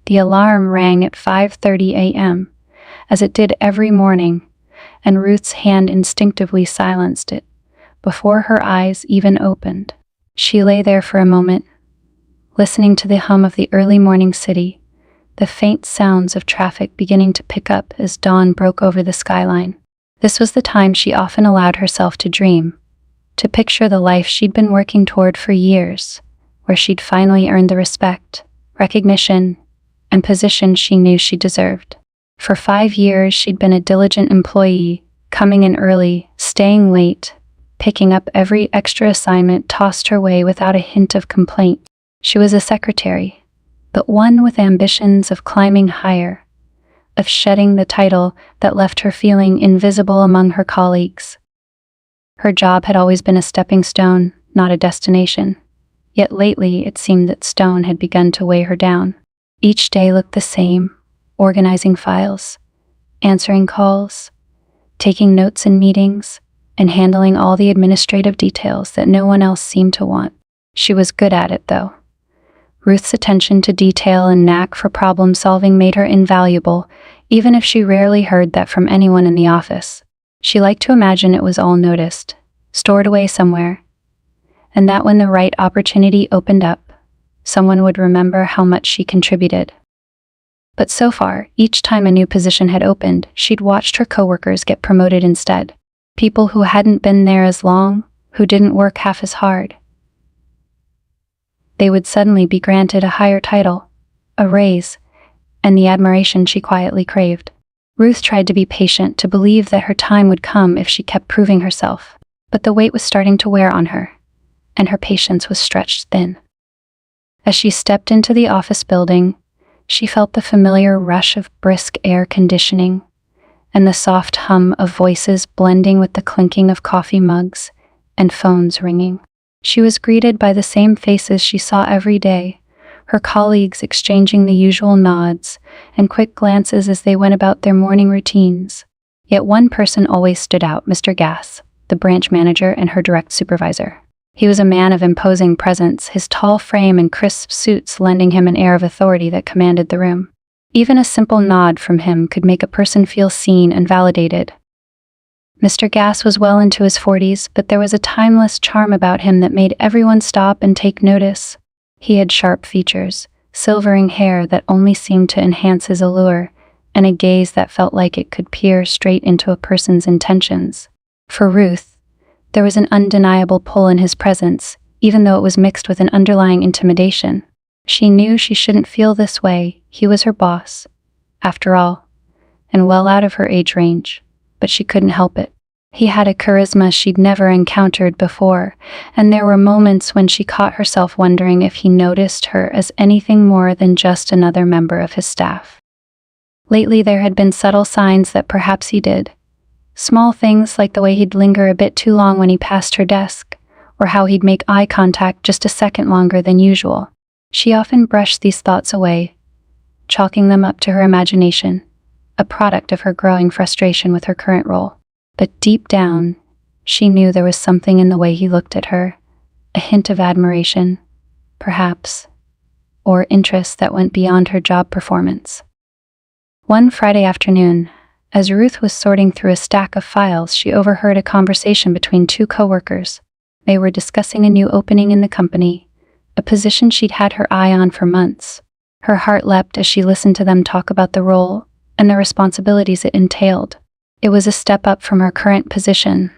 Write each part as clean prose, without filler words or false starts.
The alarm rang at 5:30 a.m., as it did every morning, and Ruth's hand instinctively silenced it before her eyes even opened. She lay there for a moment, listening to the hum of the early morning city, the faint sounds of traffic beginning to pick up as dawn broke over the skyline. This was the time she often allowed herself to dream, to picture the life she'd been working toward for years, where she'd finally earned the respect, recognition, and position she knew she deserved. For 5 years, she'd been a diligent employee, coming in early, staying late, picking up every extra assignment tossed her way without a hint of complaint. She was a secretary, but one with ambitions of climbing higher, of shedding the title that left her feeling invisible among her colleagues. Her job had always been a stepping stone, not a destination. Yet lately it seemed that stone had begun to weigh her down. Each day looked the same, organizing files, answering calls, taking notes in meetings, and handling all the administrative details that no one else seemed to want. She was good at it, though. Ruth's attention to detail and knack for problem-solving made her invaluable, even if she rarely heard that from anyone in the office. She liked to imagine it was all noticed, stored away somewhere, and that when the right opportunity opened up, someone would remember how much she contributed. But so far, each time a new position had opened, she'd watched her coworkers get promoted instead. People who hadn't been there as long, who didn't work half as hard. They would suddenly be granted a higher title, a raise, and the admiration she quietly craved. Ruth tried to be patient, to believe that her time would come if she kept proving herself. But the weight was starting to wear on her, and her patience was stretched thin. As she stepped into the office building, she felt the familiar rush of brisk air conditioning and the soft hum of voices blending with the clinking of coffee mugs and phones ringing. She was greeted by the same faces she saw every day, her colleagues exchanging the usual nods and quick glances as they went about their morning routines. Yet one person always stood out, Mr. Gass, the branch manager and her direct supervisor. He was a man of imposing presence, his tall frame and crisp suits lending him an air of authority that commanded the room. Even a simple nod from him could make a person feel seen and validated. Mr. Gass was well into his 40s, but there was a timeless charm about him that made everyone stop and take notice. He had sharp features, silvering hair that only seemed to enhance his allure, and a gaze that felt like it could peer straight into a person's intentions. For Ruth, there was an undeniable pull in his presence, even though it was mixed with an underlying intimidation. She knew she shouldn't feel this way. He was her boss, after all, and well out of her age range, but she couldn't help it. He had a charisma she'd never encountered before, and there were moments when she caught herself wondering if he noticed her as anything more than just another member of his staff. Lately there had been subtle signs that perhaps he did. Small things like the way he'd linger a bit too long when he passed her desk, or how he'd make eye contact just a second longer than usual. She often brushed these thoughts away, chalking them up to her imagination, a product of her growing frustration with her current role. But deep down, she knew there was something in the way he looked at her, a hint of admiration, perhaps, or interest that went beyond her job performance. One Friday afternoon, as Ruth was sorting through a stack of files, she overheard a conversation between two coworkers. They were discussing a new opening in the company, a position she'd had her eye on for months. Her heart leapt as she listened to them talk about the role and the responsibilities it entailed. It was a step up from her current position,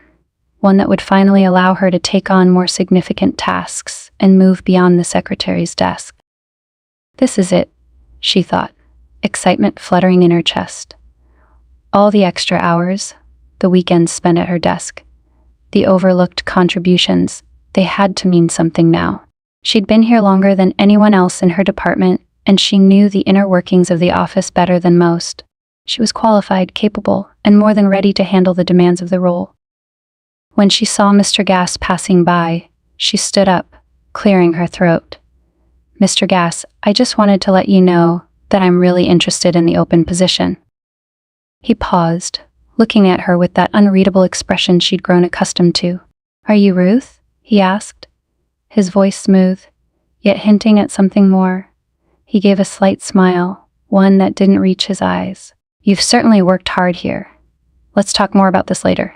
one that would finally allow her to take on more significant tasks and move beyond the secretary's desk. This is it, she thought, excitement fluttering in her chest. All the extra hours, the weekends spent at her desk, the overlooked contributions, they had to mean something now. She'd been here longer than anyone else in her department, and she knew the inner workings of the office better than most. She was qualified, capable, and more than ready to handle the demands of the role. When she saw Mr. Gass passing by, she stood up, clearing her throat. "Mr. Gass, I just wanted to let you know that I'm really interested in the open position." He paused, looking at her with that unreadable expression she'd grown accustomed to. "Are you Ruth?" he asked, his voice smooth, yet hinting at something more. He gave a slight smile, one that didn't reach his eyes. "You've certainly worked hard here. Let's talk more about this later."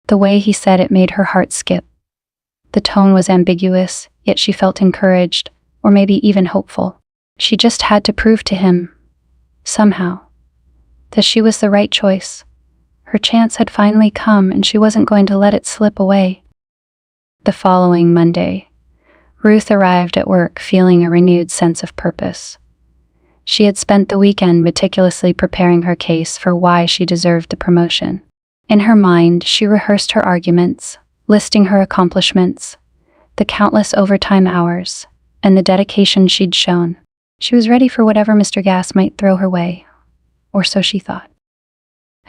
The way he said it made her heart skip. The tone was ambiguous, yet she felt encouraged, or maybe even hopeful. She just had to prove to him, somehow, that she was the right choice. Her chance had finally come, and she wasn't going to let it slip away. The following Monday, Ruth arrived at work feeling a renewed sense of purpose. She had spent the weekend meticulously preparing her case for why she deserved the promotion. In her mind, she rehearsed her arguments, listing her accomplishments, the countless overtime hours, and the dedication she'd shown. She was ready for whatever Mr. Gass might throw her way, or so she thought.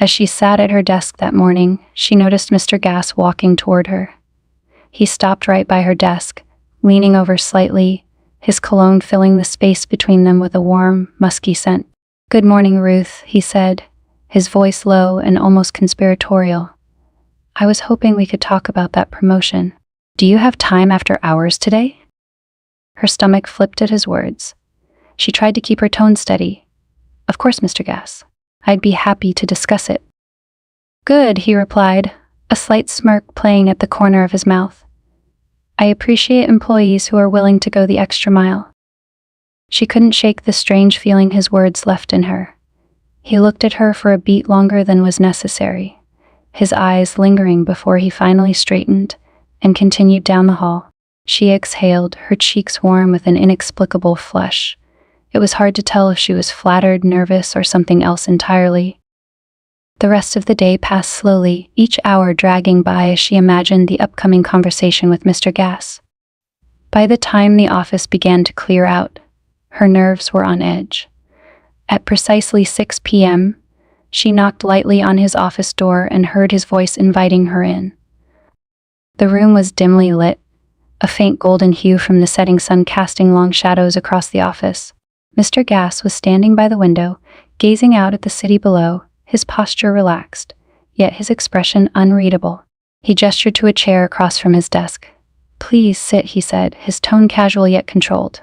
As she sat at her desk that morning, she noticed Mr. Gass walking toward her. He stopped right by her desk, leaning over slightly, his cologne filling the space between them with a warm, musky scent. "Good morning, Ruth," he said, his voice low and almost conspiratorial. "I was hoping we could talk about that promotion. Do you have time after hours today?" Her stomach flipped at his words. She tried to keep her tone steady. "Of course, Mr. Gass. I'd be happy to discuss it." "Good," he replied, a slight smirk playing at the corner of his mouth. "I appreciate employees who are willing to go the extra mile." She couldn't shake the strange feeling his words left in her. He looked at her for a beat longer than was necessary, his eyes lingering before he finally straightened and continued down the hall. She exhaled, her cheeks warm with an inexplicable flush. It was hard to tell if she was flattered, nervous, or something else entirely. The rest of the day passed slowly, each hour dragging by as she imagined the upcoming conversation with Mr. Gass. By the time the office began to clear out, her nerves were on edge. At precisely 6 p.m., she knocked lightly on his office door and heard his voice inviting her in. The room was dimly lit, a faint golden hue from the setting sun casting long shadows across the office. Mr. Gass was standing by the window, gazing out at the city below, his posture relaxed, yet his expression unreadable. He gestured to a chair across from his desk. "Please sit," he said, his tone casual yet controlled.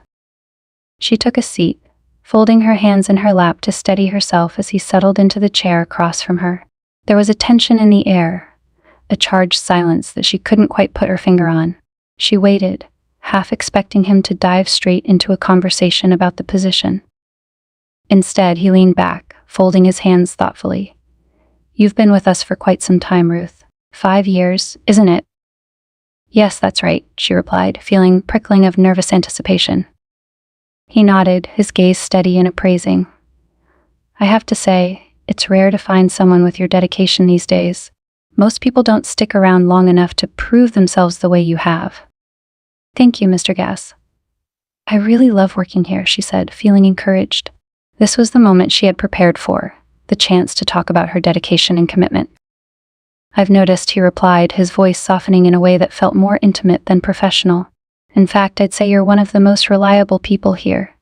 She took a seat, folding her hands in her lap to steady herself as he settled into the chair across from her. There was a tension in the air, a charged silence that she couldn't quite put her finger on. She waited, half expecting him to dive straight into a conversation about the position. Instead, he leaned back, folding his hands thoughtfully. "You've been with us for quite some time, Ruth. 5 years, isn't it?" "Yes, that's right," she replied, feeling prickling of nervous anticipation. He nodded, his gaze steady and appraising. "I have to say, it's rare to find someone with your dedication these days. Most people don't stick around long enough to prove themselves the way you have." "Thank you, Mr. Gass. I really love working here," she said, feeling encouraged. This was the moment she had prepared for, the chance to talk about her dedication and commitment. "I've noticed," he replied, his voice softening in a way that felt more intimate than professional. "In fact, I'd say you're one of the most reliable people here."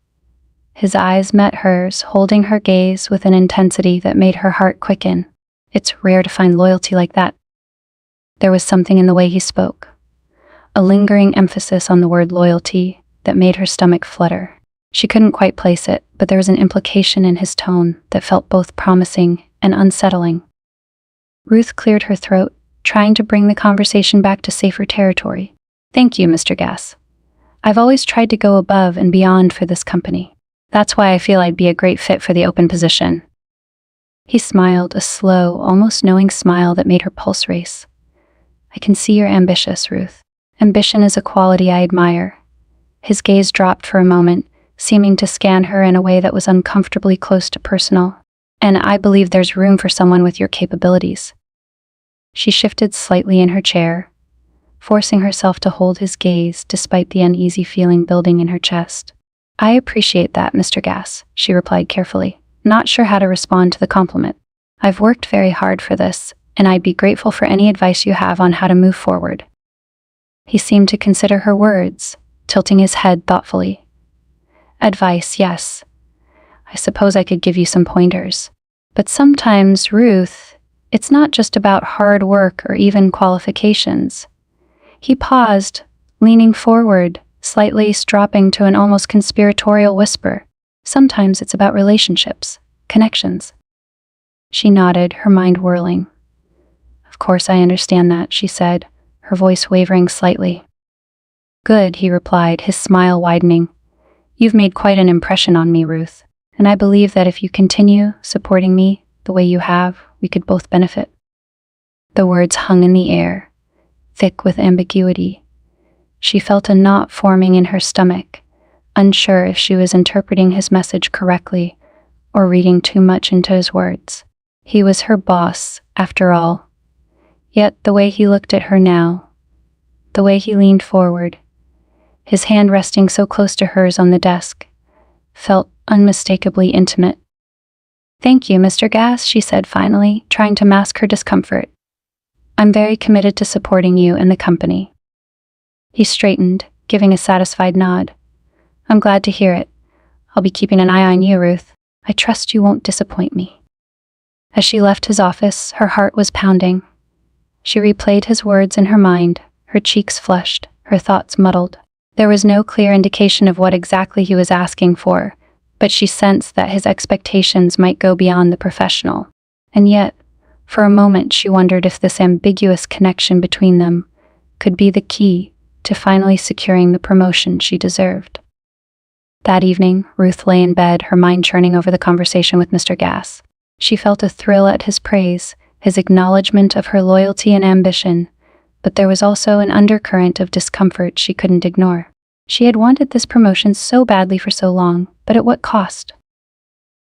His eyes met hers, holding her gaze with an intensity that made her heart quicken. It's rare to find loyalty like that. There was something in the way he spoke, a lingering emphasis on the word loyalty that made her stomach flutter. She couldn't quite place it, but there was an implication in his tone that felt both promising and unsettling. Ruth cleared her throat, trying to bring the conversation back to safer territory. "Thank you, Mr. Gass. I've always tried to go above and beyond for this company. That's why I feel I'd be a great fit for the open position." He smiled, a slow, almost knowing smile that made her pulse race. "I can see you're ambitious, Ruth. Ambition is a quality I admire." His gaze dropped for a moment, seeming to scan her in a way that was uncomfortably close to personal. "And I believe there's room for someone with your capabilities." She shifted slightly in her chair, forcing herself to hold his gaze despite the uneasy feeling building in her chest. "I appreciate that, Mr. Gass," she replied carefully, not sure how to respond to the compliment. "I've worked very hard for this, and I'd be grateful for any advice you have on how to move forward." He seemed to consider her words, tilting his head thoughtfully. "Advice, yes. I suppose I could give you some pointers. But sometimes, Ruth, it's not just about hard work or even qualifications." He paused, leaning forward, slightly dropping to an almost conspiratorial whisper. Sometimes it's about relationships, connections. She nodded, her mind whirling. Of course I understand that, she said, her voice wavering slightly. Good, he replied, his smile widening. You've made quite an impression on me, Ruth, and I believe that if you continue supporting me the way you have, we could both benefit. The words hung in the air, thick with ambiguity. She felt a knot forming in her stomach, unsure if she was interpreting his message correctly or reading too much into his words. He was her boss, after all. Yet the way he looked at her now, the way he leaned forward, his hand resting so close to hers on the desk, felt unmistakably intimate. Thank you, Mr. Gass, she said finally, trying to mask her discomfort. I'm very committed to supporting you and the company. He straightened, giving a satisfied nod. I'm glad to hear it. I'll be keeping an eye on you, Ruth. I trust you won't disappoint me. As she left his office, her heart was pounding. She replayed his words in her mind, her cheeks flushed, her thoughts muddled. There was no clear indication of what exactly he was asking for, but she sensed that his expectations might go beyond the professional. And yet, for a moment she wondered if this ambiguous connection between them could be the key to finally securing the promotion she deserved. That evening, Ruth lay in bed, her mind churning over the conversation with Mr. Gass. She felt a thrill at his praise, his acknowledgement of her loyalty and ambition, but there was also an undercurrent of discomfort she couldn't ignore. She had wanted this promotion so badly for so long, but at what cost?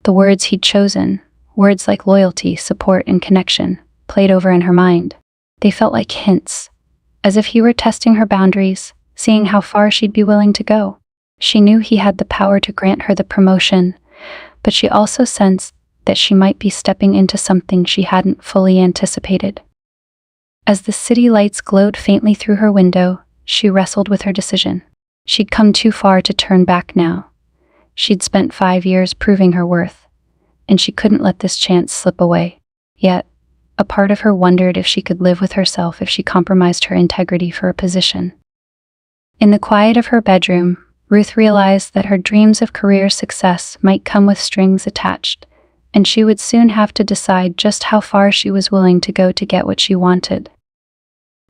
The words he'd chosen, words like loyalty, support, and connection, played over in her mind. They felt like hints, as if he were testing her boundaries, seeing how far she'd be willing to go. She knew he had the power to grant her the promotion, but she also sensed that she might be stepping into something she hadn't fully anticipated. As the city lights glowed faintly through her window, she wrestled with her decision. She'd come too far to turn back now. She'd spent 5 years proving her worth, and she couldn't let this chance slip away. Yet, a part of her wondered if she could live with herself if she compromised her integrity for a position. In the quiet of her bedroom, Ruth realized that her dreams of career success might come with strings attached, and she would soon have to decide just how far she was willing to go to get what she wanted.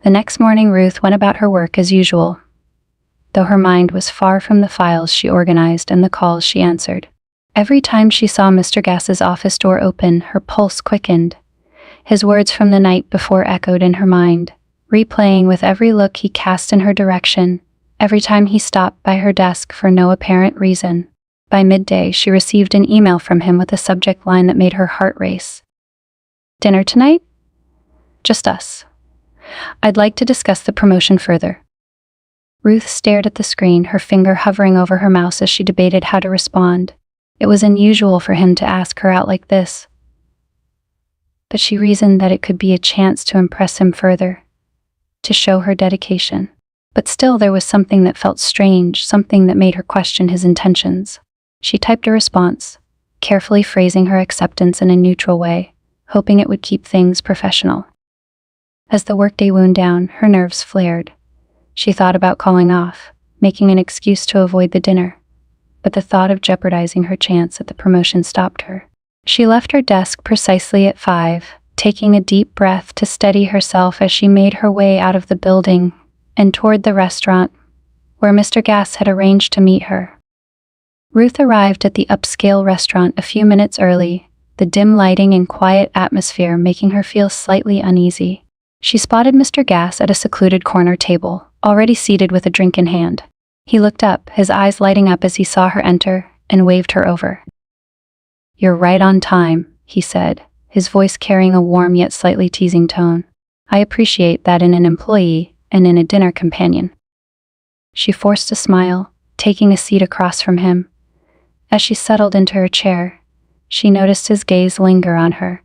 The next morning, Ruth went about her work as usual, though her mind was far from the files she organized and the calls she answered. Every time she saw Mr. Gass's office door open, her pulse quickened. His words from the night before echoed in her mind, replaying with every look he cast in her direction, every time he stopped by her desk for no apparent reason. By midday, she received an email from him with a subject line that made her heart race. Dinner tonight? Just us. I'd like to discuss the promotion further. Ruth stared at the screen, her finger hovering over her mouse as she debated how to respond. It was unusual for him to ask her out like this, but she reasoned that it could be a chance to impress him further, to show her dedication. But still there was something that felt strange, something that made her question his intentions. She typed a response, carefully phrasing her acceptance in a neutral way, hoping it would keep things professional. As the workday wound down, her nerves flared. She thought about calling off, making an excuse to avoid the dinner, but the thought of jeopardizing her chance at the promotion stopped her. She left her desk precisely at 5, taking a deep breath to steady herself as she made her way out of the building and toward the restaurant where Mr. Gass had arranged to meet her. Ruth arrived at the upscale restaurant a few minutes early, the dim lighting and quiet atmosphere making her feel slightly uneasy. She spotted Mr. Gass at a secluded corner table, already seated with a drink in hand. He looked up, his eyes lighting up as he saw her enter, and waved her over. "You're right on time," he said, his voice carrying a warm yet slightly teasing tone. "I appreciate that in an employee and in a dinner companion." She forced a smile, taking a seat across from him. As she settled into her chair, she noticed his gaze linger on her,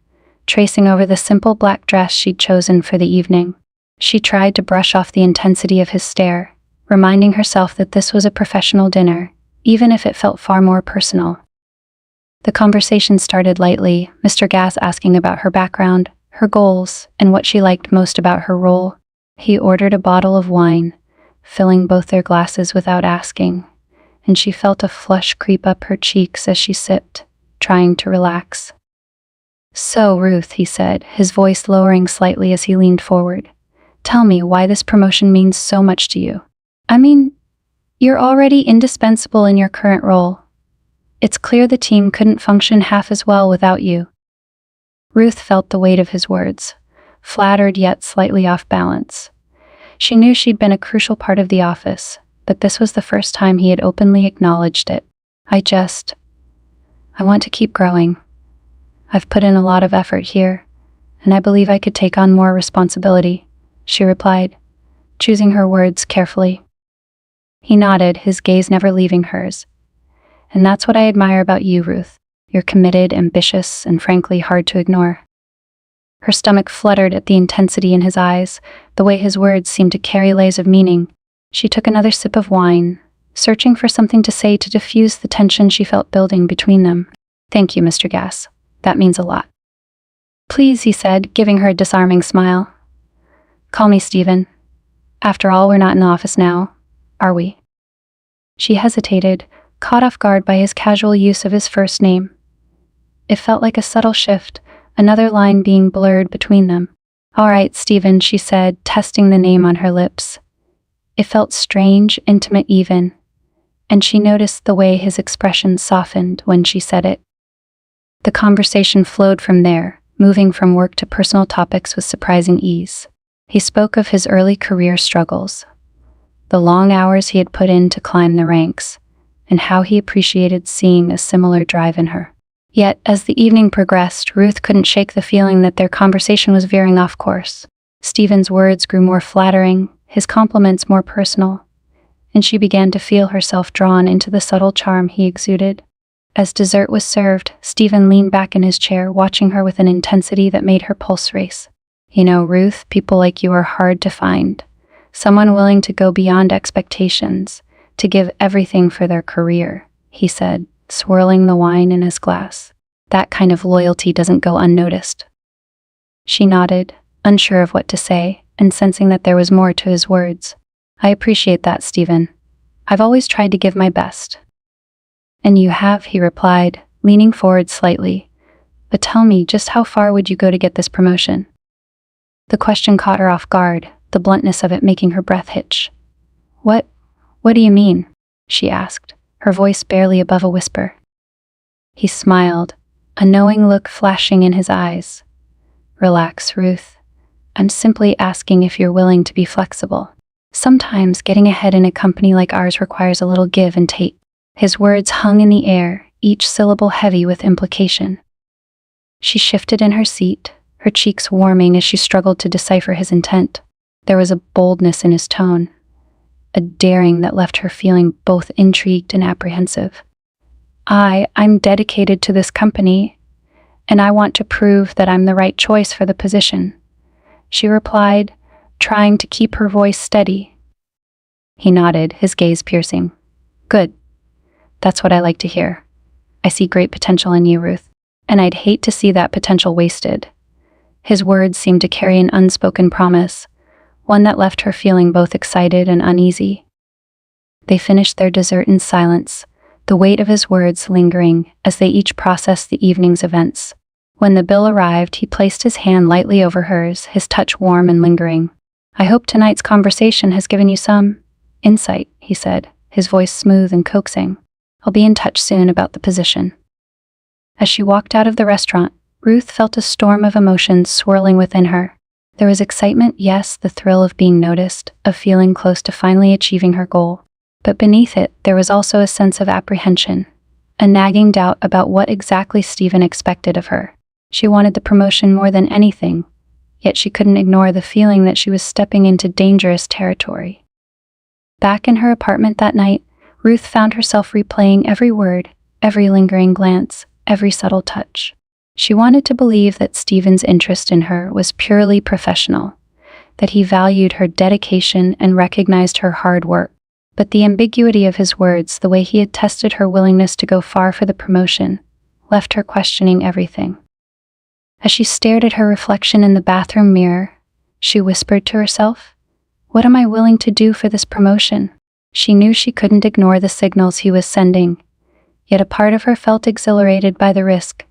tracing over the simple black dress she'd chosen for the evening. She tried to brush off the intensity of his stare, reminding herself that this was a professional dinner, even if it felt far more personal. The conversation started lightly, Mr. Gass asking about her background, her goals, and what she liked most about her role. He ordered a bottle of wine, filling both their glasses without asking, and she felt a flush creep up her cheeks as she sipped, trying to relax. "So, Ruth," he said, his voice lowering slightly as he leaned forward, "tell me why this promotion means so much to you. I mean, you're already indispensable in your current role. It's clear the team couldn't function half as well without you." Ruth felt the weight of his words, flattered yet slightly off balance. She knew she'd been a crucial part of the office, but this was the first time he had openly acknowledged it. I want to keep growing. I've put in a lot of effort here, and I believe I could take on more responsibility," she replied, choosing her words carefully. He nodded, his gaze never leaving hers. "And that's what I admire about you, Ruth. You're committed, ambitious, and frankly hard to ignore." Her stomach fluttered at the intensity in his eyes, the way his words seemed to carry layers of meaning. She took another sip of wine, searching for something to say to diffuse the tension she felt building between them. "Thank you, Mr. Gass. That means a lot." "Please," he said, giving her a disarming smile. "Call me Stephen. After all, we're not in the office now, are we?" She hesitated, caught off guard by his casual use of his first name. It felt like a subtle shift, another line being blurred between them. "All right, Stephen," she said, testing the name on her lips. It felt strange, intimate even, and she noticed the way his expression softened when she said it. The conversation flowed from there, moving from work to personal topics with surprising ease. He spoke of his early career struggles, the long hours he had put in to climb the ranks, and how he appreciated seeing a similar drive in her. Yet, as the evening progressed, Ruth couldn't shake the feeling that their conversation was veering off course. Stephen's words grew more flattering, his compliments more personal, and she began to feel herself drawn into the subtle charm he exuded. As dessert was served, Stephen leaned back in his chair, watching her with an intensity that made her pulse race. "You know, Ruth, people like you are hard to find. Someone willing to go beyond expectations, to give everything for their career," he said, swirling the wine in his glass. "That kind of loyalty doesn't go unnoticed." She nodded, unsure of what to say, and sensing that there was more to his words. "I appreciate that, Stephen. I've always tried to give my best." "And you have," he replied, leaning forward slightly. "But tell me, just how far would you go to get this promotion?" The question caught her off guard, the bluntness of it making her breath hitch. What do you mean?" she asked, her voice barely above a whisper. He smiled, a knowing look flashing in his eyes. "Relax, Ruth. I'm simply asking if you're willing to be flexible. Sometimes getting ahead in a company like ours requires a little give and take." His words hung in the air, each syllable heavy with implication. She shifted in her seat, her cheeks warming as she struggled to decipher his intent. There was a boldness in his tone, a daring that left her feeling both intrigued and apprehensive. I'm dedicated to this company, and I want to prove that I'm the right choice for the position," she replied, trying to keep her voice steady. He nodded, his gaze piercing. "Good. That's what I like to hear. I see great potential in you, Ruth, and I'd hate to see that potential wasted." His words seemed to carry an unspoken promise, one that left her feeling both excited and uneasy. They finished their dessert in silence, the weight of his words lingering as they each processed the evening's events. When the bill arrived, he placed his hand lightly over hers, his touch warm and lingering. "I hope tonight's conversation has given you some insight," he said, his voice smooth and coaxing. "I'll be in touch soon about the position." As she walked out of the restaurant, Ruth felt a storm of emotions swirling within her. There was excitement, yes, the thrill of being noticed, of feeling close to finally achieving her goal. But beneath it, there was also a sense of apprehension, a nagging doubt about what exactly Stephen expected of her. She wanted the promotion more than anything, yet she couldn't ignore the feeling that she was stepping into dangerous territory. Back in her apartment that night, Ruth found herself replaying every word, every lingering glance, every subtle touch. She wanted to believe that Stephen's interest in her was purely professional, that he valued her dedication and recognized her hard work. But the ambiguity of his words, the way he had tested her willingness to go far for the promotion, left her questioning everything. As she stared at her reflection in the bathroom mirror, she whispered to herself, What am I willing to do for this promotion? She knew she couldn't ignore the signals he was sending, yet a part of her felt exhilarated by the risk,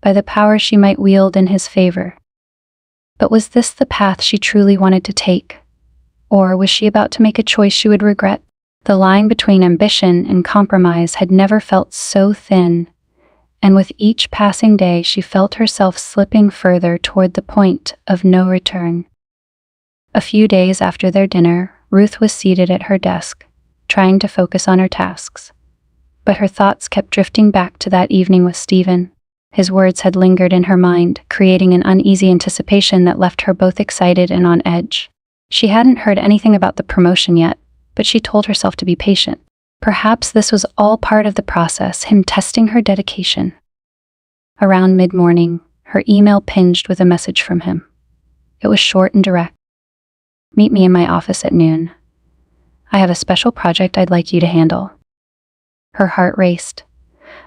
by the power she might wield in his favor. But was this the path she truly wanted to take? Or was she about to make a choice she would regret? The line between ambition and compromise had never felt so thin, and with each passing day she felt herself slipping further toward the point of no return. A few days after their dinner, Ruth was seated at her desk, trying to focus on her tasks. But her thoughts kept drifting back to that evening with Stephen. His words had lingered in her mind, creating an uneasy anticipation that left her both excited and on edge. She hadn't heard anything about the promotion yet, but she told herself to be patient. Perhaps this was all part of the process, him testing her dedication. Around mid-morning, her email pinged with a message from him. It was short and direct. Meet me in my office at noon. I have a special project I'd like you to handle. Her heart raced.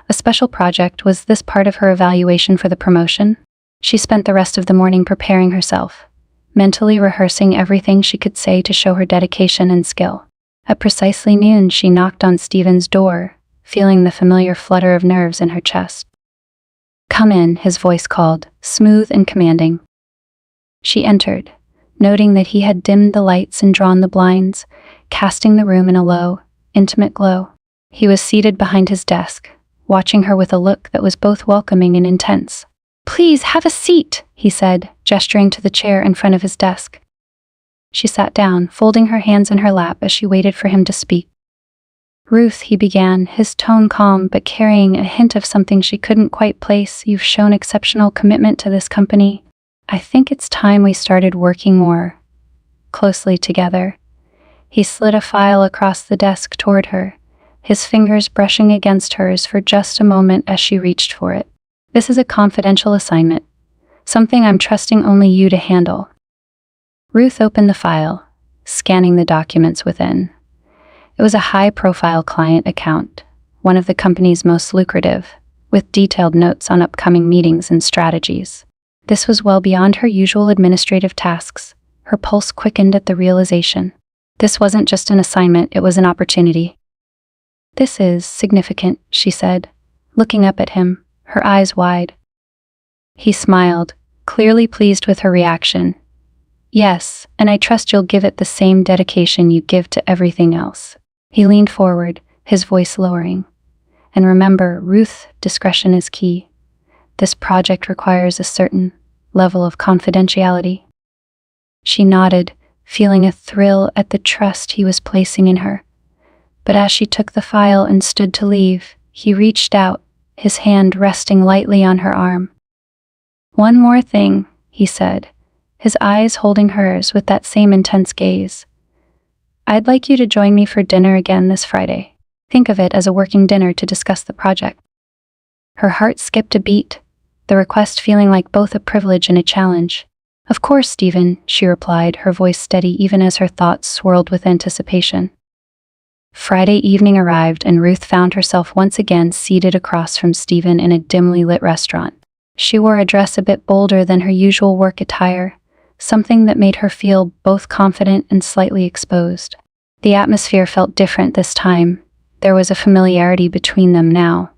A special project, was this part of her evaluation for the promotion? She spent the rest of the morning preparing herself, mentally rehearsing everything she could say to show her dedication and skill. At precisely noon, she knocked on Stephen's door, feeling the familiar flutter of nerves in her chest. "Come in," his voice called, smooth and commanding. She entered, noting that he had dimmed the lights and drawn the blinds, casting the room in a low, intimate glow. He was seated behind his desk, watching her with a look that was both welcoming and intense. "Please have a seat," he said, gesturing to the chair in front of his desk. She sat down, folding her hands in her lap as she waited for him to speak. "Ruth," he began, his tone calm but carrying a hint of something she couldn't quite place, "you've shown exceptional commitment to this company. I think it's time we started working more closely together." He slid a file across the desk toward her, his fingers brushing against hers for just a moment as she reached for it. "This is a confidential assignment, something I'm trusting only you to handle." Ruth opened the file, scanning the documents within. It was a high-profile client account, one of the company's most lucrative, with detailed notes on upcoming meetings and strategies. This was well beyond her usual administrative tasks. Her pulse quickened at the realization. This wasn't just an assignment, it was an opportunity. "This is significant," she said, looking up at him, her eyes wide. He smiled, clearly pleased with her reaction. "Yes, and I trust you'll give it the same dedication you give to everything else." He leaned forward, his voice lowering. "And remember, Ruth, discretion is key. This project requires a certain level of confidentiality." She nodded, feeling a thrill at the trust he was placing in her. But as she took the file and stood to leave, he reached out, his hand resting lightly on her arm. "One more thing," he said, his eyes holding hers with that same intense gaze. "I'd like you to join me for dinner again this Friday. Think of it as a working dinner to discuss the project." Her heart skipped a beat, the request feeling like both a privilege and a challenge. "Of course, Stephen," she replied, her voice steady even as her thoughts swirled with anticipation. Friday evening arrived and Ruth found herself once again seated across from Stephen in a dimly lit restaurant. She wore a dress a bit bolder than her usual work attire, something that made her feel both confident and slightly exposed. The atmosphere felt different this time. There was a familiarity between them now,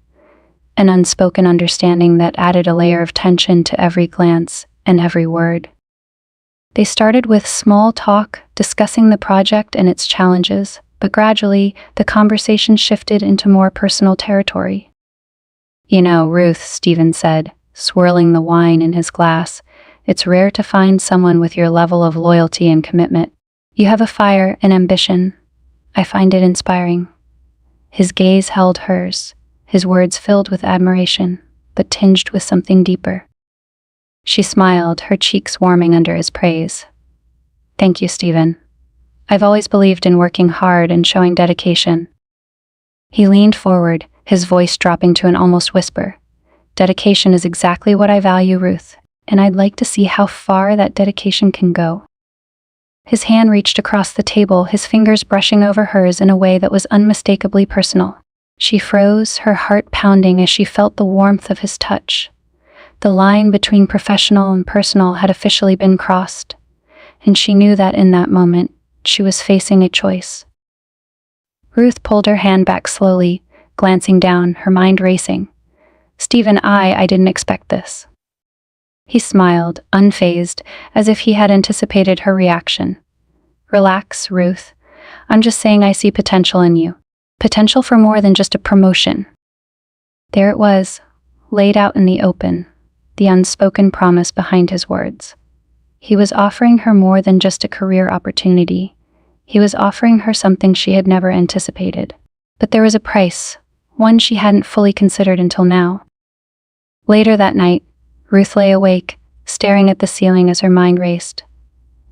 an unspoken understanding that added a layer of tension to every glance and every word. They started with small talk, discussing the project and its challenges, but gradually, the conversation shifted into more personal territory. "You know, Ruth," Stephen said, swirling the wine in his glass, "it's rare to find someone with your level of loyalty and commitment. You have a fire and ambition. I find it inspiring." His gaze held hers, his words filled with admiration, but tinged with something deeper. She smiled, her cheeks warming under his praise. "Thank you, Stephen. I've always believed in working hard and showing dedication." He leaned forward, his voice dropping to an almost whisper. "Dedication is exactly what I value, Ruth, and I'd like to see how far that dedication can go." His hand reached across the table, his fingers brushing over hers in a way that was unmistakably personal. She froze, her heart pounding as she felt the warmth of his touch. The line between professional and personal had officially been crossed, and she knew that in that moment, she was facing a choice. Ruth pulled her hand back slowly, glancing down, her mind racing. "Stephen, I didn't expect this." He smiled, unfazed, as if he had anticipated her reaction. "Relax, Ruth. I'm just saying I see potential in you. Potential for more than just a promotion." There it was, laid out in the open, the unspoken promise behind his words. He was offering her more than just a career opportunity. He was offering her something she had never anticipated. But there was a price, one she hadn't fully considered until now. Later that night, Ruth lay awake, staring at the ceiling as her mind raced.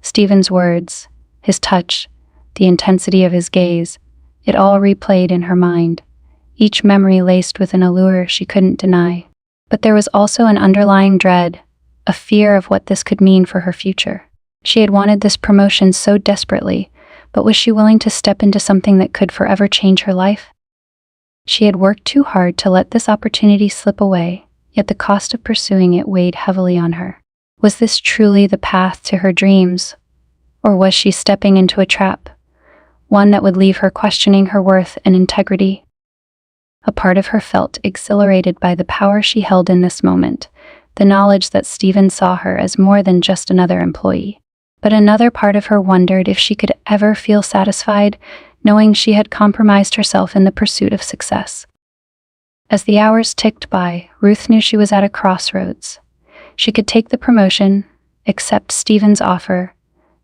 Stephen's words, his touch, the intensity of his gaze, it all replayed in her mind, each memory laced with an allure she couldn't deny. But there was also an underlying dread, a fear of what this could mean for her future. She had wanted this promotion so desperately, but was she willing to step into something that could forever change her life? She had worked too hard to let this opportunity slip away, yet the cost of pursuing it weighed heavily on her. Was this truly the path to her dreams? Or was she stepping into a trap, one that would leave her questioning her worth and integrity? A part of her felt exhilarated by the power she held in this moment, the knowledge that Stephen saw her as more than just another employee. But another part of her wondered if she could ever feel satisfied, knowing she had compromised herself in the pursuit of success. As the hours ticked by, Ruth knew she was at a crossroads. She could take the promotion, accept Stephen's offer,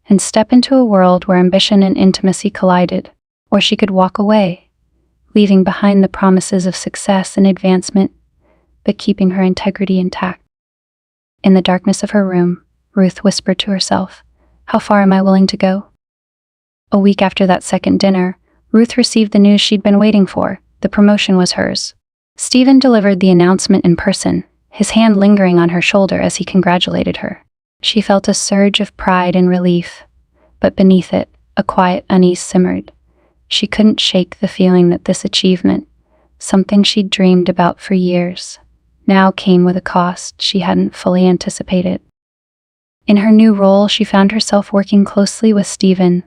and step into a world where ambition and intimacy collided, or she could walk away, leaving behind the promises of success and advancement, but keeping her integrity intact. In the darkness of her room, Ruth whispered to herself, "How far am I willing to go?" A week after that second dinner, Ruth received the news she'd been waiting for. The promotion was hers. Stephen delivered the announcement in person, his hand lingering on her shoulder as he congratulated her. She felt a surge of pride and relief, but beneath it, a quiet unease simmered. She couldn't shake the feeling that this achievement, something she'd dreamed about for years, now came with a cost she hadn't fully anticipated. In her new role, she found herself working closely with Stephen,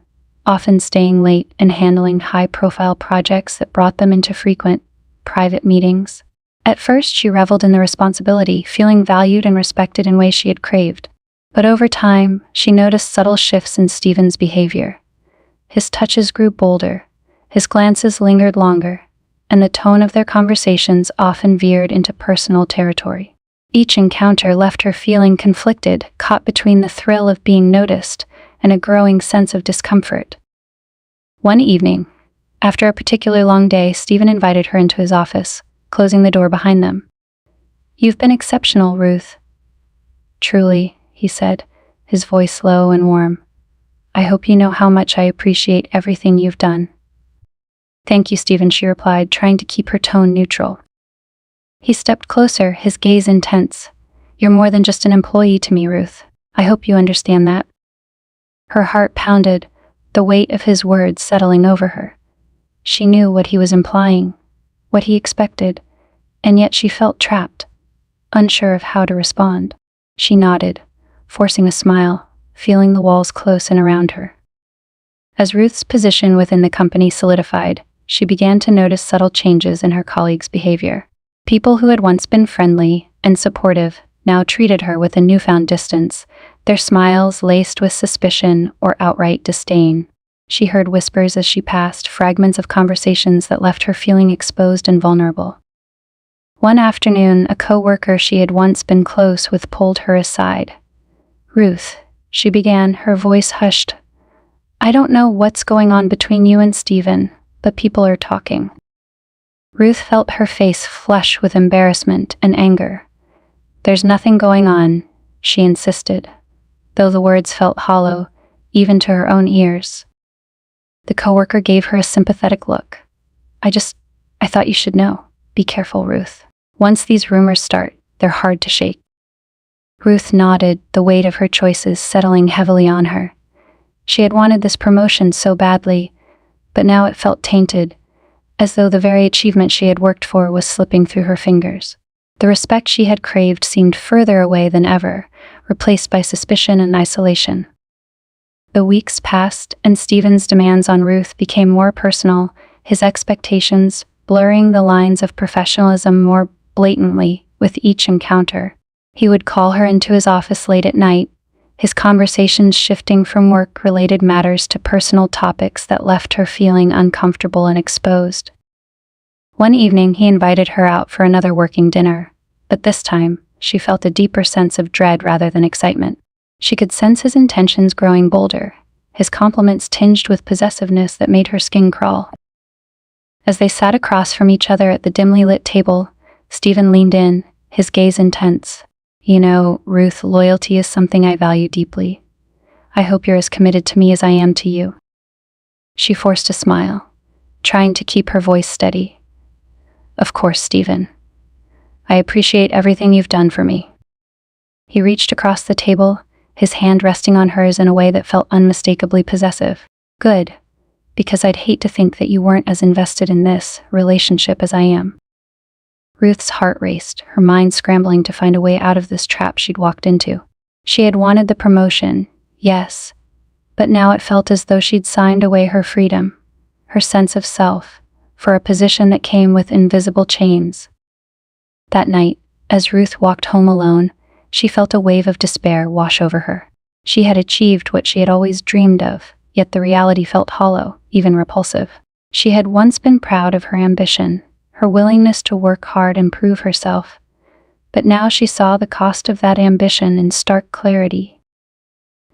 often staying late and handling high-profile projects that brought them into frequent, private meetings. At first, she reveled in the responsibility, feeling valued and respected in ways she had craved. But over time, she noticed subtle shifts in Stephen's behavior. His touches grew bolder, his glances lingered longer, and the tone of their conversations often veered into personal territory. Each encounter left her feeling conflicted, caught between the thrill of being noticed and a growing sense of discomfort. One evening, after a particularly long day, Stephen invited her into his office, closing the door behind them. "You've been exceptional, Ruth." "Truly," he said, his voice low and warm. "I hope you know how much I appreciate everything you've done." "Thank you, Stephen," she replied, trying to keep her tone neutral. He stepped closer, his gaze intense. "You're more than just an employee to me, Ruth. I hope you understand that." Her heart pounded, the weight of his words settling over her. She knew what he was implying, what he expected, and yet she felt trapped, unsure of how to respond. She nodded, forcing a smile, feeling the walls close in around her. As Ruth's position within the company solidified, she began to notice subtle changes in her colleagues' behavior. People who had once been friendly and supportive now treated her with a newfound distance, their smiles laced with suspicion or outright disdain. She heard whispers as she passed, fragments of conversations that left her feeling exposed and vulnerable. One afternoon, a co-worker she had once been close with pulled her aside. "Ruth," she began, her voice hushed. "I don't know what's going on between you and Stephen, but people are talking." Ruth felt her face flush with embarrassment and anger. "There's nothing going on," she insisted, though the words felt hollow, even to her own ears. The coworker gave her a sympathetic look. I thought you should know. Be careful, Ruth. Once these rumors start, they're hard to shake." Ruth nodded, the weight of her choices settling heavily on her. She had wanted this promotion so badly, but now it felt tainted, as though the very achievement she had worked for was slipping through her fingers. The respect she had craved seemed further away than ever, replaced by suspicion and isolation. The weeks passed, and Stephen's demands on Ruth became more personal, his expectations blurring the lines of professionalism more blatantly with each encounter. He would call her into his office late at night, his conversations shifting from work-related matters to personal topics that left her feeling uncomfortable and exposed. One evening, he invited her out for another working dinner, but this time, she felt a deeper sense of dread rather than excitement. She could sense his intentions growing bolder, his compliments tinged with possessiveness that made her skin crawl. As they sat across from each other at the dimly lit table, Stephen leaned in, his gaze intense. "You know, Ruth, loyalty is something I value deeply. I hope you're as committed to me as I am to you." She forced a smile, trying to keep her voice steady. "Of course, Stephen. I appreciate everything you've done for me." He reached across the table, his hand resting on hers in a way that felt unmistakably possessive. "Good, because I'd hate to think that you weren't as invested in this relationship as I am." Ruth's heart raced, her mind scrambling to find a way out of this trap she'd walked into. She had wanted the promotion, yes, but now it felt as though she'd signed away her freedom, her sense of self, for a position that came with invisible chains. That night, as Ruth walked home alone, she felt a wave of despair wash over her. She had achieved what she had always dreamed of, yet the reality felt hollow, even repulsive. She had once been proud of her ambition, her willingness to work hard and prove herself, but now she saw the cost of that ambition in stark clarity.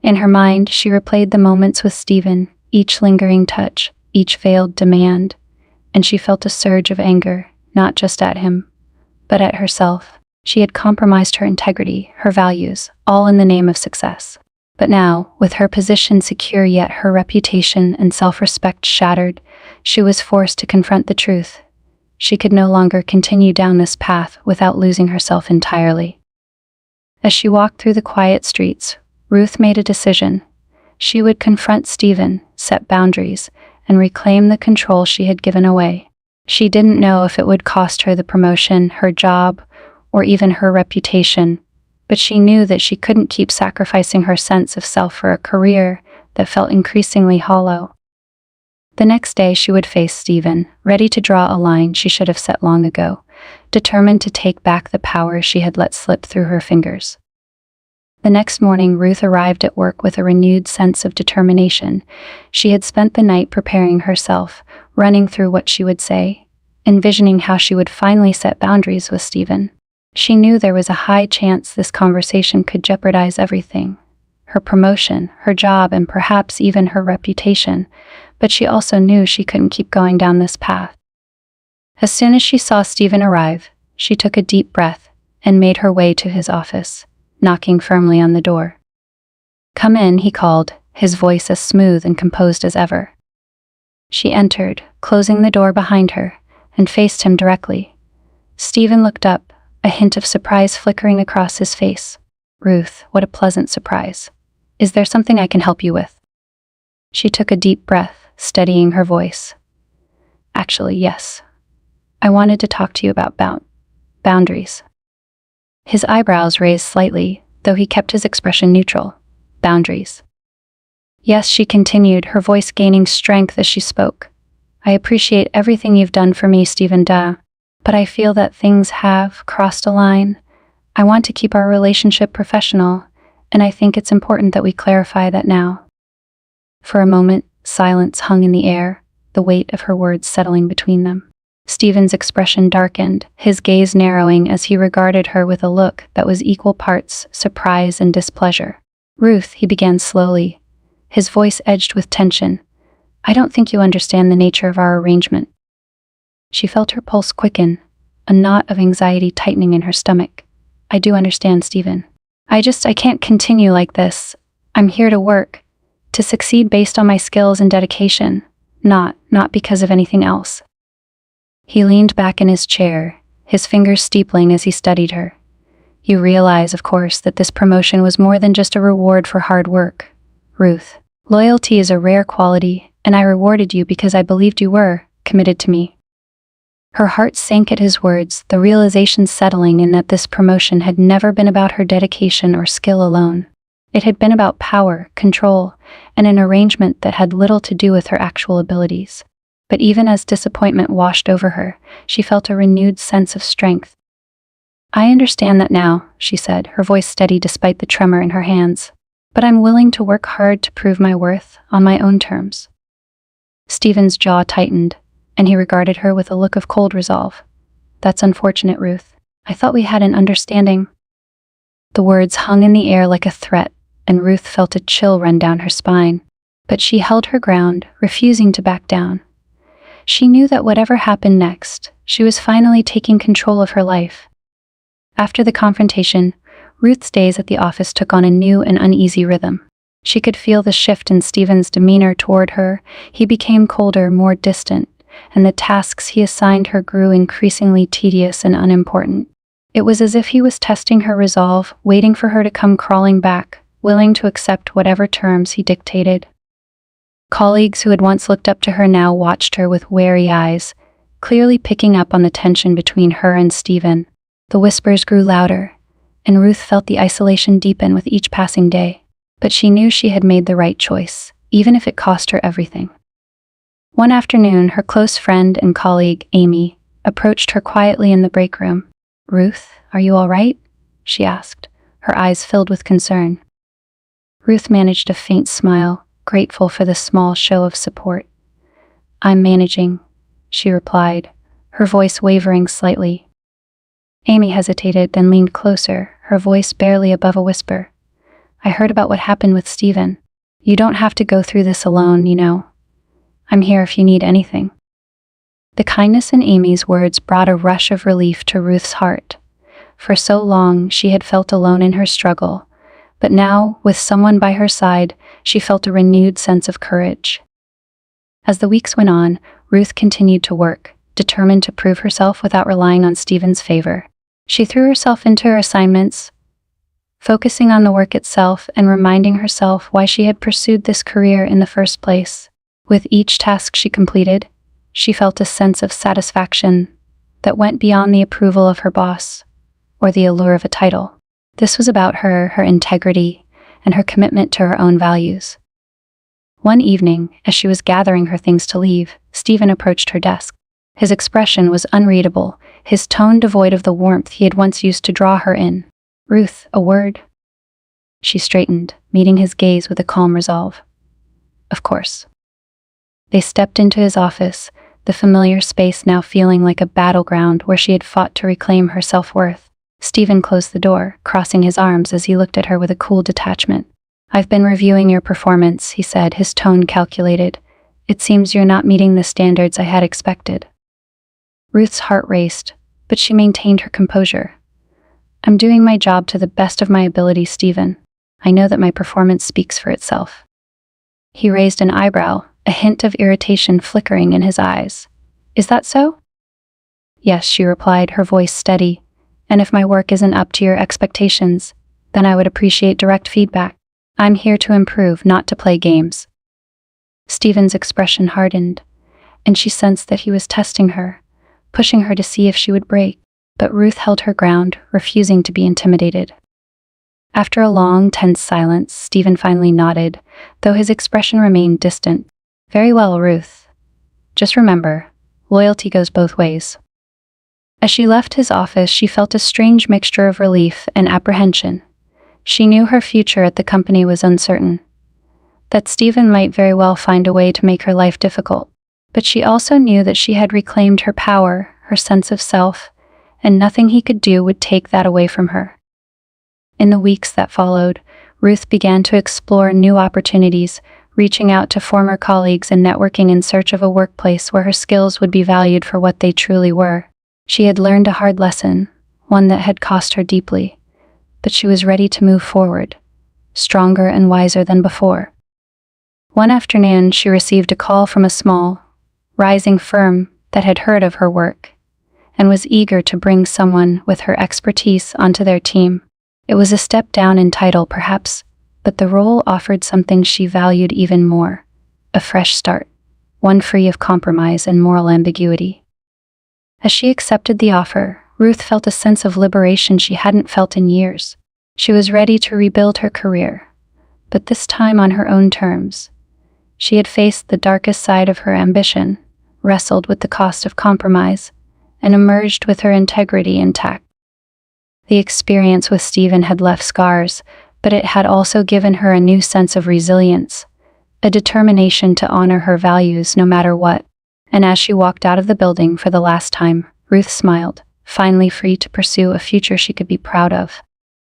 In her mind, she replayed the moments with Stephen, each lingering touch, each failed demand, and she felt a surge of anger, not just at him, but at herself. She had compromised her integrity, her values, all in the name of success. But now, with her position secure yet her reputation and self-respect shattered, she was forced to confront the truth. She could no longer continue down this path without losing herself entirely. As she walked through the quiet streets, Ruth made a decision. She would confront Stephen, set boundaries, and reclaim the control she had given away. She didn't know if it would cost her the promotion, her job, or even her reputation, but she knew that she couldn't keep sacrificing her sense of self for a career that felt increasingly hollow. The next day she would face Stephen, ready to draw a line she should have set long ago, determined to take back the power she had let slip through her fingers. The next morning, Ruth arrived at work with a renewed sense of determination. She had spent the night preparing herself, running through what she would say, envisioning how she would finally set boundaries with Stephen. She knew there was a high chance this conversation could jeopardize everything, her promotion, her job, and perhaps even her reputation, but she also knew she couldn't keep going down this path. As soon as she saw Stephen arrive, she took a deep breath and made her way to his office, knocking firmly on the door. "Come in," he called, his voice as smooth and composed as ever. She entered, closing the door behind her, and faced him directly. Stephen looked up, a hint of surprise flickering across his face. "Ruth, what a pleasant surprise. Is there something I can help you with?" She took a deep breath, steadying her voice. "Actually, yes. I wanted to talk to you about boundaries." His eyebrows raised slightly, though he kept his expression neutral. "Boundaries." "Yes," she continued, her voice gaining strength as she spoke. "I appreciate everything you've done for me, Stephen, but I feel that things have crossed a line. I want to keep our relationship professional, and I think it's important that we clarify that now." For a moment, silence hung in the air, the weight of her words settling between them. Stephen's expression darkened, his gaze narrowing as he regarded her with a look that was equal parts surprise and displeasure. "Ruth," he began slowly, his voice edged with tension, "I don't think you understand the nature of our arrangement." She felt her pulse quicken, a knot of anxiety tightening in her stomach. "I do understand, Stephen. I can't continue like this. I'm here to work, to succeed based on my skills and dedication, not because of anything else." He leaned back in his chair, his fingers steepling as he studied her. "You realize, of course, that this promotion was more than just a reward for hard work, Ruth. Loyalty is a rare quality, and I rewarded you because I believed you were committed to me." Her heart sank at his words, the realization settling in that this promotion had never been about her dedication or skill alone. It had been about power, control, and an arrangement that had little to do with her actual abilities. But even as disappointment washed over her, she felt a renewed sense of strength. "I understand that now," she said, her voice steady despite the tremor in her hands. "But I'm willing to work hard to prove my worth on my own terms." Stephen's jaw tightened, and he regarded her with a look of cold resolve. "That's unfortunate, Ruth. I thought we had an understanding." The words hung in the air like a threat, and Ruth felt a chill run down her spine. But she held her ground, refusing to back down. She knew that whatever happened next, she was finally taking control of her life. After the confrontation, Ruth's days at the office took on a new and uneasy rhythm. She could feel the shift in Stephen's demeanor toward her. He became colder, more distant, and the tasks he assigned her grew increasingly tedious and unimportant. It was as if he was testing her resolve, waiting for her to come crawling back, willing to accept whatever terms he dictated. Colleagues who had once looked up to her now watched her with wary eyes, clearly picking up on the tension between her and Stephen. The whispers grew louder, and Ruth felt the isolation deepen with each passing day. But she knew she had made the right choice, even if it cost her everything. One afternoon, her close friend and colleague, Amy, approached her quietly in the break room. "Ruth, are you all right?" she asked, her eyes filled with concern. Ruth managed a faint smile, grateful for the small show of support. "I'm managing," she replied, her voice wavering slightly. Amy hesitated, then leaned closer, her voice barely above a whisper. "I heard about what happened with Stephen. You don't have to go through this alone, you know. I'm here if you need anything." The kindness in Amy's words brought a rush of relief to Ruth's heart. For so long, she had felt alone in her struggle, but now, with someone by her side, she felt a renewed sense of courage. As the weeks went on, Ruth continued to work, determined to prove herself without relying on Stephen's favor. She threw herself into her assignments, focusing on the work itself and reminding herself why she had pursued this career in the first place. With each task she completed, she felt a sense of satisfaction that went beyond the approval of her boss or the allure of a title. This was about her, her integrity, and her commitment to her own values. One evening, as she was gathering her things to leave, Stephen approached her desk. His expression was unreadable, his tone devoid of the warmth he had once used to draw her in. "Ruth, a word?" She straightened, meeting his gaze with a calm resolve. "Of course." They stepped into his office, the familiar space now feeling like a battleground where she had fought to reclaim her self-worth. Stephen closed the door, crossing his arms as he looked at her with a cool detachment. "I've been reviewing your performance," he said, his tone calculated. "It seems you're not meeting the standards I had expected." Ruth's heart raced, but she maintained her composure. "I'm doing my job to the best of my ability, Stephen. I know that my performance speaks for itself." He raised an eyebrow, a hint of irritation flickering in his eyes. "Is that so?" "Yes," she replied, her voice steady. "And if my work isn't up to your expectations, then I would appreciate direct feedback. I'm here to improve, not to play games." Stephen's expression hardened, and she sensed that he was testing her, pushing her to see if she would break. But Ruth held her ground, refusing to be intimidated. After a long, tense silence, Stephen finally nodded, though his expression remained distant. "Very well, Ruth. Just remember, loyalty goes both ways." As she left his office, she felt a strange mixture of relief and apprehension. She knew her future at the company was uncertain, that Stephen might very well find a way to make her life difficult. But she also knew that she had reclaimed her power, her sense of self, and nothing he could do would take that away from her. In the weeks that followed, Ruth began to explore new opportunities, reaching out to former colleagues and networking in search of a workplace where her skills would be valued for what they truly were. She had learned a hard lesson, one that had cost her deeply, but she was ready to move forward, stronger and wiser than before. One afternoon, she received a call from a small, rising firm that had heard of her work and was eager to bring someone with her expertise onto their team. It was a step down in title, perhaps, but the role offered something she valued even more: a fresh start, one free of compromise and moral ambiguity. As she accepted the offer, Ruth felt a sense of liberation she hadn't felt in years. She was ready to rebuild her career, but this time on her own terms. She had faced the darkest side of her ambition, wrestled with the cost of compromise, and emerged with her integrity intact. The experience with Stephen had left scars, but it had also given her a new sense of resilience, a determination to honor her values no matter what. And as she walked out of the building for the last time, Ruth smiled, finally free to pursue a future she could be proud of.